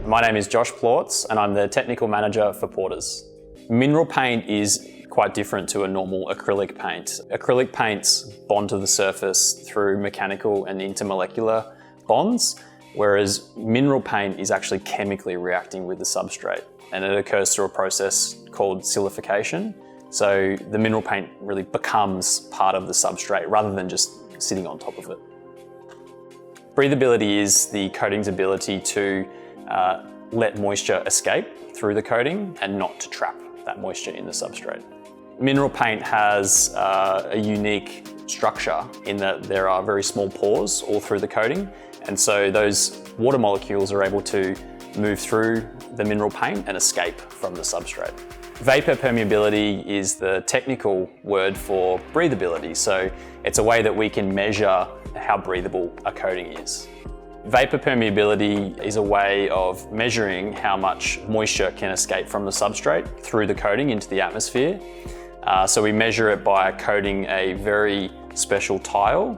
My name is Josh Plautz and I'm the Technical Manager for Porters. Mineral paint is quite different to a normal acrylic paint. Acrylic paints bond to the surface through mechanical and intermolecular bonds, whereas mineral paint is actually chemically reacting with the substrate, and it occurs through a process called silification. So the mineral paint really becomes part of the substrate rather than just sitting on top of it. Breathability is the coating's ability to let moisture escape through the coating and not to trap that moisture in the substrate. Mineral paint has a unique structure in that there are very small pores all through the coating, and so those water molecules are able to move through the mineral paint and escape from the substrate. Vapor permeability is the technical word for breathability, so it's a way that we can measure how breathable a coating is. Vapor permeability is a way of measuring how much moisture can escape from the substrate through the coating into the atmosphere. So we measure it by coating a very special tile,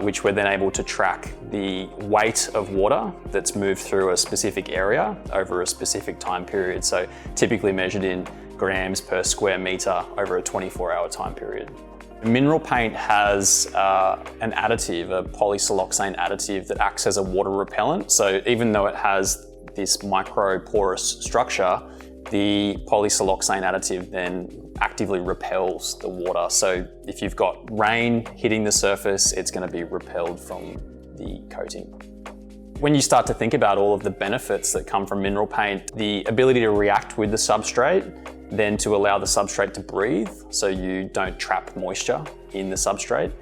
which we're then able to track the weight of water that's moved through a specific area over a specific time period. So typically measured in grams per square meter over a 24-hour time period. Mineral paint has an additive, a polysiloxane additive that acts as a water repellent. So even though it has this microporous structure, the polysiloxane additive then actively repels the water. So if you've got rain hitting the surface, it's going to be repelled from the coating. When you start to think about all of the benefits that come from mineral paint, the ability to react with the substrate, then to allow the substrate to breathe so you don't trap moisture in the substrate.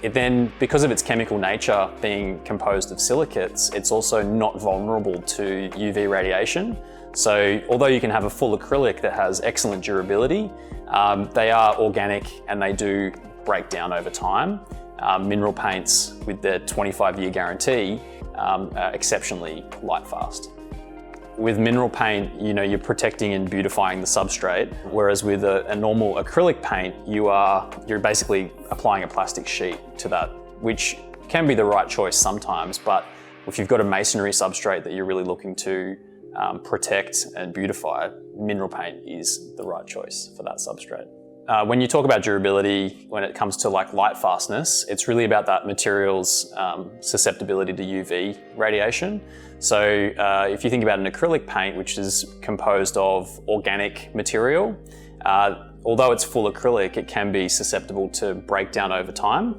It then, because of its chemical nature being composed of silicates, it's also not vulnerable to UV radiation. So although you can have a full acrylic that has excellent durability, they are organic and they do break down over time. Mineral paints with their 25-year guarantee are exceptionally light fast. With mineral paint, you're protecting and beautifying the substrate, whereas with a normal acrylic paint, you're basically applying a plastic sheet to that, which can be the right choice sometimes, but if you've got a masonry substrate that you're really looking to protect and beautify, mineral paint is the right choice for that substrate. When you talk about durability, when it comes to light fastness, it's really about that material's susceptibility to UV radiation. So if you think about an acrylic paint, which is composed of organic material, although it's full acrylic, it can be susceptible to breakdown over time,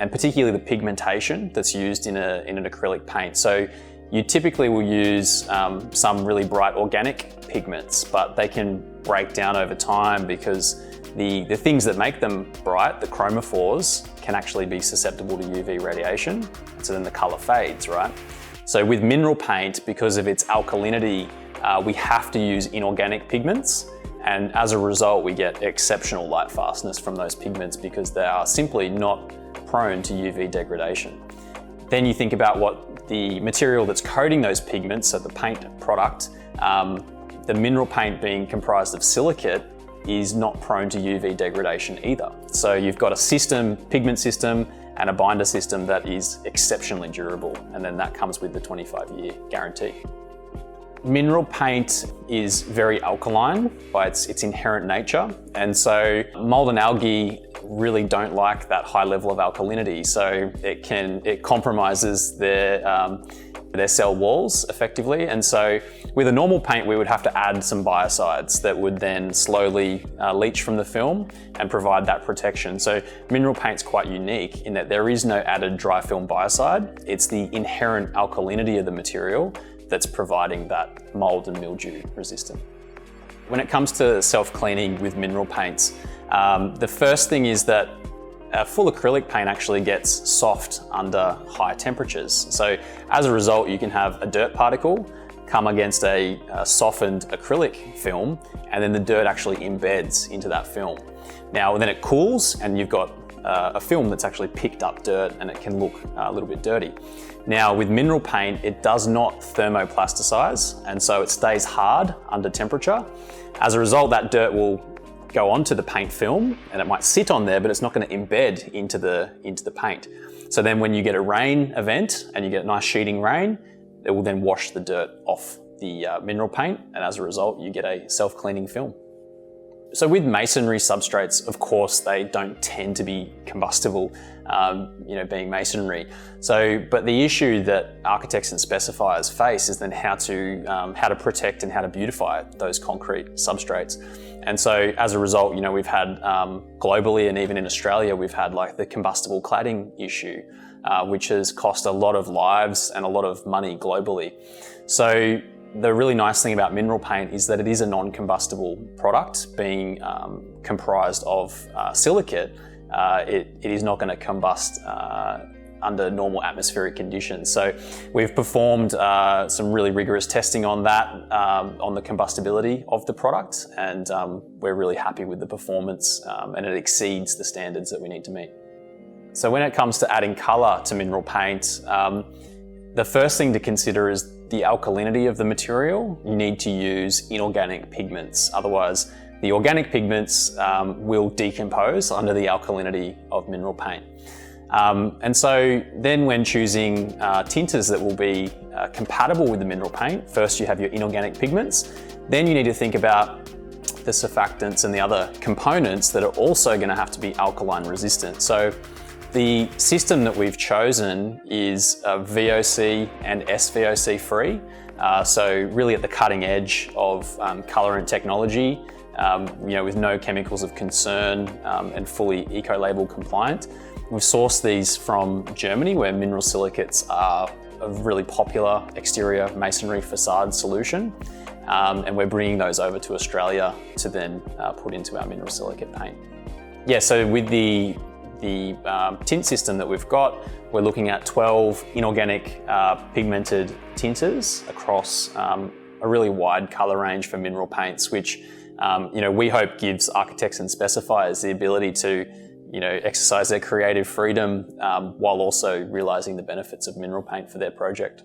and particularly the pigmentation that's used in an acrylic paint. So you typically will use some really bright organic pigments, but they can break down over time because the things that make them bright, the chromophores, can actually be susceptible to UV radiation. So then the color fades, right? So with mineral paint, because of its alkalinity, we have to use inorganic pigments. And as a result, we get exceptional light fastness from those pigments because they are simply not prone to UV degradation. Then you think about what the material that's coating those pigments, so the paint product, the mineral paint being comprised of silicate, is not prone to UV degradation either. So you've got a system, pigment system, and a binder system that is exceptionally durable, and then that comes with the 25-year guarantee. Mineral paint is very alkaline by its inherent nature, and so mold and algae really don't like that high level of alkalinity, so it compromises their cell walls effectively. And so with a normal paint, we would have to add some biocides that would then slowly leach from the film and provide that protection. So mineral paint's quite unique in that there is no added dry film biocide. It's the inherent alkalinity of the material that's providing that mold and mildew resistant. When it comes to self-cleaning with mineral paints, the first thing is that full acrylic paint actually gets soft under high temperatures. So as a result, you can have a dirt particle come against a softened acrylic film, and then the dirt actually embeds into that film. Now, then it cools and you've got a film that's actually picked up dirt and it can look a little bit dirty. Now with mineral paint, it does not thermoplasticize, and so it stays hard under temperature. As a result, that dirt will go onto the paint film and it might sit on there, but it's not going to embed into the paint. So then when you get a rain event and you get nice sheeting rain, it will then wash the dirt off the mineral paint, and as a result, you get a self-cleaning film. So with masonry substrates, of course, they don't tend to be combustible, being masonry. But the issue that architects and specifiers face is then how to protect and how to beautify those concrete substrates. And so as a result, we've had globally and even in Australia, we've had like the combustible cladding issue, which has cost a lot of lives and a lot of money globally. So the really nice thing about mineral paint is that it is a non-combustible product, being comprised of silicate. It is not going to combust under normal atmospheric conditions. So we've performed some really rigorous testing on that, on the combustibility of the product, and we're really happy with the performance, and it exceeds the standards that we need to meet. So when it comes to adding colour to mineral paint, the first thing to consider is the alkalinity of the material. You need to use inorganic pigments, otherwise the organic pigments will decompose under the alkalinity of mineral paint. And so then when choosing tinters that will be compatible with the mineral paint, first you have your inorganic pigments, then you need to think about the surfactants and the other components that are also going to have to be alkaline resistant. So the system that we've chosen is VOC and SVOC free, so really at the cutting edge of colorant technology, with no chemicals of concern and fully eco-label compliant. We've sourced these from Germany, where mineral silicates are a really popular exterior masonry facade solution, and we're bringing those over to Australia to then put into our mineral silicate paint. Yeah, so with the tint system that we've got, we're looking at 12 inorganic pigmented tinters across a really wide colour range for mineral paints, which we hope gives architects and specifiers the ability to exercise their creative freedom while also realising the benefits of mineral paint for their project.